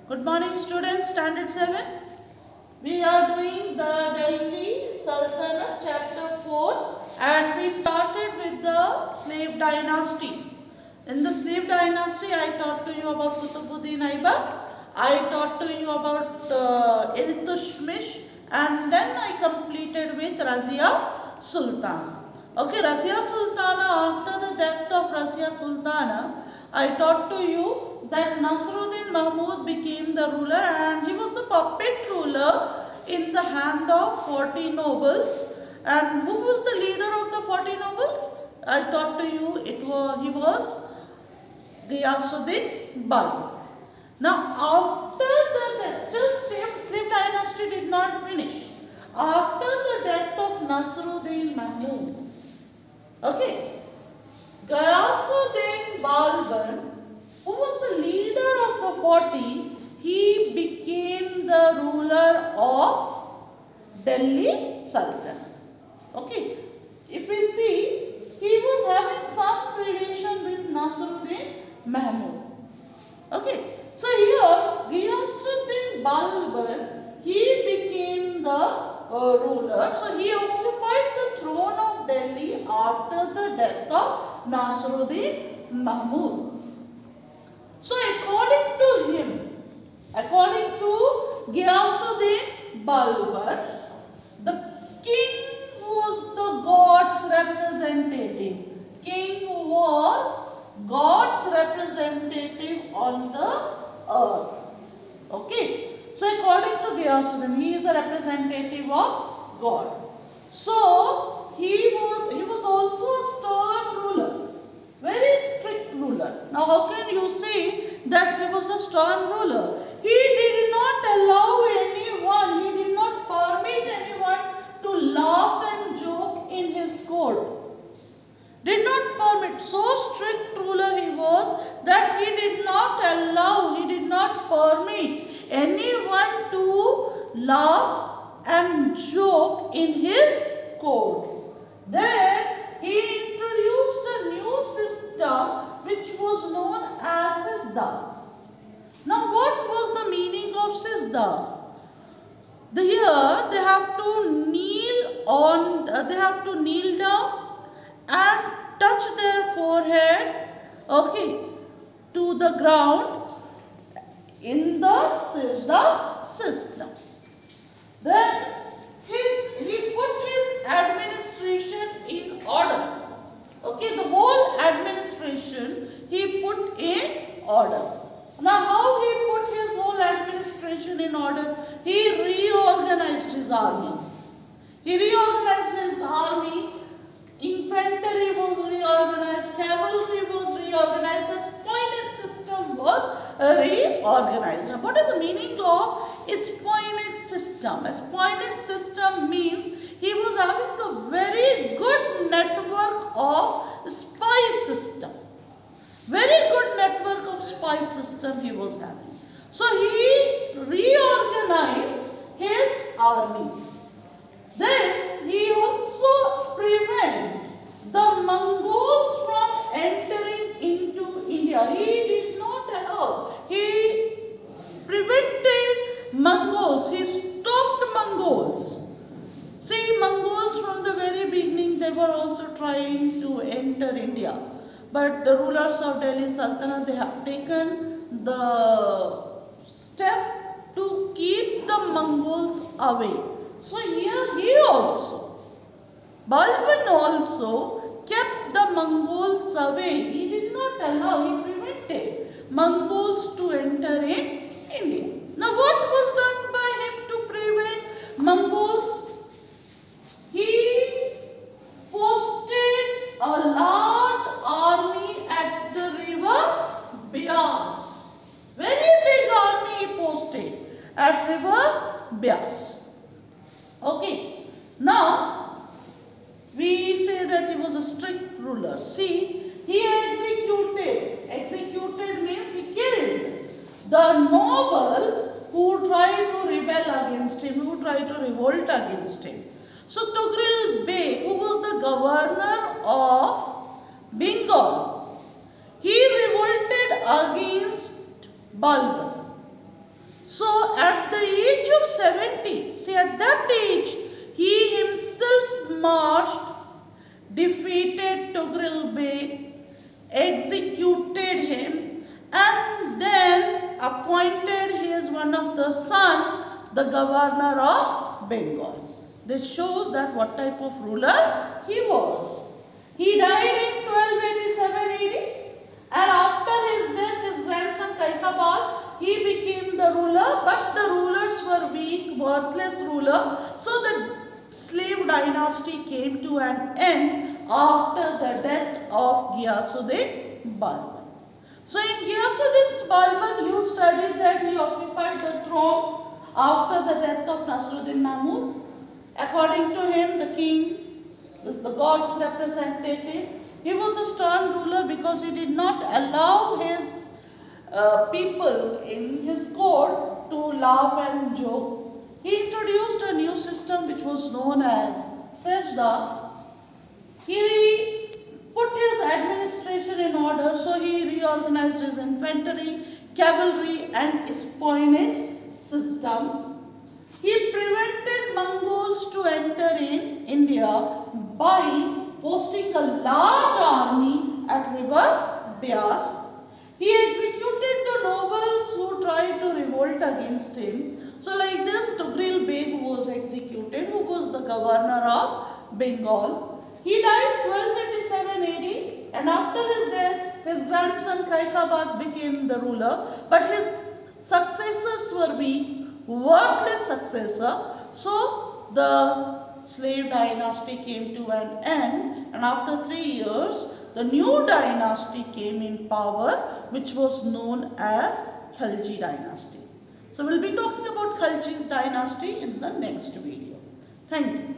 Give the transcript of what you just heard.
Good morning students, standard 7. We are doing the Delhi Sultanate chapter 4 and we started with the slave dynasty. In the slave dynasty I taught to you about Qutbuddin Aibak, I taught to you about Iltutmish and then I completed with Razia Sultana. Okay, Razia Sultana, after the death of Razia Sultana, I taught to you that Nasruddin Mahmud became the ruler and he was the puppet ruler in the hand of 40 nobles. And who was the leader of the 40 nobles? I taught to you he was Ghiyasuddin Balban. Now after the death, still slave dynasty did not finish. After the death of Nasruddin Mahmud, okay, Ghiyasuddin Balban, who was the leader of the 40, he became the ruler of Delhi Sultanate. Okay, if we see, he was having some relation with Nasruddin Mahmud. Okay, so here Ghiyasuddin Balban, he became the ruler. So he occupied the throne of Delhi after the death of Nasruddin Mahmud. So according to him, according to Ghiyasuddin Balban, the king was the God's representative. King was God's representative on the earth. Okay. So according to Ghiyasuddin, he is a representative of God. So he was also a stern ruler, very strict ruler. Now how can you say that he was a stern ruler? He did not allow anyone, he did not permit anyone to laugh and joke in his court. Did not permit. So strict ruler he was that he did not allow, he did not permit anyone to laugh and joke in his court. Then he introduced a new system which was known as Sizda. Now what was the meaning of Sizda? Here they have to kneel down and touch their forehead, okay, to the ground in the Sizda system. Then he put his administration in order. Okay, the whole administration he put in order. Now how he put his whole administration in order? He reorganized his army. He reorganized his army. Infantry was reorganized. Cavalry was reorganized. The spoinage system was reorganized. Now, what is the meaning of a spoinage system? A spoinage system means he was having a very good network of spy system. Very good network of spy system he was having. So he reorganized his army. Then he also prevented the Mongols from entering into India. He did not allow. He prevented Mongols. He stopped Mongols. See, Mongols from the very beginning they were also trying to enter India. But the rulers of Delhi Sultanate, they have taken the step to keep the Mongols away. So here he also, Balban also kept the Mongols away. He did not allow, he prevented Mongols to enter in India. Now what was done by him to prevent Mongols? He posted a large army at the river Beas. Very big army he posted at river Beas. Okay, now we say that he was a strict ruler. See, he executed means he killed the nobles who tried to rebel against him, who tried to revolt against him. So Tughril Bey, who was the governor of Bengal, he revolted against Balban. So at the age of 70, see at that age, he himself marched, defeated Tughril Beg, executed him, and then appointed his one of the son, the governor of Bengal. This shows that what type of ruler he was. He died in 1287 AD, and after his death, his grandson Kaikabad, he became the ruler, but the rulers were weak, worthless ruler. So the slave dynasty came to an end after the death of Ghiyasuddin Balban. So in Ghiyasuddin Balban, you studied that he occupied the throne after the death of Nasruddin Mahmud. According to him, the king is the god's representative. He was a stern ruler because he did not allow his people in his court to laugh and joke. He introduced a new system which was known as Sajda. He put his administration in order, so he reorganized his infantry, cavalry and espionage system. He prevented Mongols to enter in India by posting a large army at river Beas. He executed the nobles who tried to revolt against him. So like this, Tughril Beg was executed, who was the governor of Bengal. He died 1287 AD, and after his death, his grandson Kaikabad became the ruler, but his successors were weak, worthless successor. So the slave dynasty came to an end, and after 3 years, the new dynasty came in power, which was known as Khalji dynasty. So we'll be talking about Khalji's dynasty in the next video. Thank you.